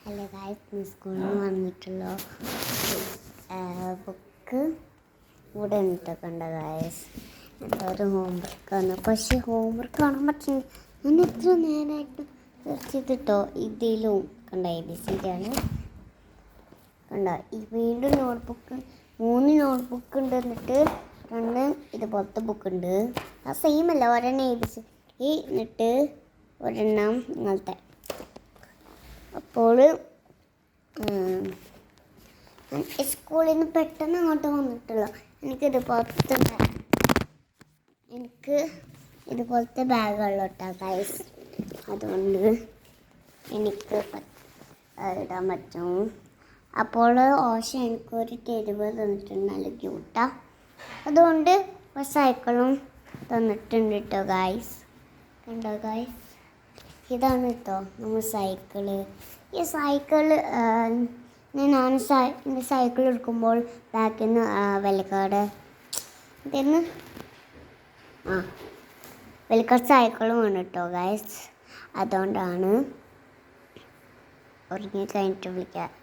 Hello guys, സ്കൂളിൽ നിന്ന് വന്നിട്ടുള്ള ബുക്ക് ഇവിടെ ഇട്ടൊക്കെ ഉണ്ട് ഗായ്സ്. ഒരു ഹോംവർക്കാണ്, പക്ഷേ ഹോംവർക്ക് കാണാൻ പറ്റില്ല. ഞാൻ എത്ര നേരമായിട്ട് സെർച്ച് ചെയ്തിട്ടോ ഇതിലും കണ്ട ABC ആണ് കണ്ട. ഈ വീണ്ടും നോട്ട്ബുക്ക് 3 നോട്ട്ബുക്ക് ഉണ്ട്, എന്നിട്ട് 2 ഇതുപോലത്തെ ബുക്ക് ഉണ്ട്. ആ സെയിം അല്ല, ഒരെണ്ണം ABC എന്നിട്ട് ഒരെണ്ണം ഇങ്ങനത്തെ. അപ്പോൾ സ്കൂളിൽ നിന്ന് പെട്ടെന്ന് അങ്ങോട്ട് വന്നിട്ടുള്ളൂ. എനിക്ക് ഇതുപോലത്തെ ബാഗുള്ള ഗൈസ്, അതുകൊണ്ട് എനിക്ക് ഇടാൻ പറ്റും. അപ്പോൾ ഓശ എനിക്കൊരു തെരുവ് തന്നിട്ടുണ്ട്, നല്ല ക്യൂട്ടാ. അതുകൊണ്ട് ഒരു സൈക്കിളും തന്നിട്ടുണ്ട് കേട്ടോ ഗൈസ്. കണ്ടോ ഗൈസ്, ഇതാണ് കേട്ടോ നമ്മൾ സൈക്കിള്. ഈ സൈക്കിള് ഞാൻ സൈക്കിൾ എടുക്കുമ്പോൾ ബാക്കിൽ നിന്ന് വെലക്കാട് വെലക്കാട് സൈക്കിളും വേണം കേട്ടോ ഗൈസ്. അതുകൊണ്ടാണ് ഉറങ്ങി കഴിഞ്ഞിട്ട് വിളിക്കാം.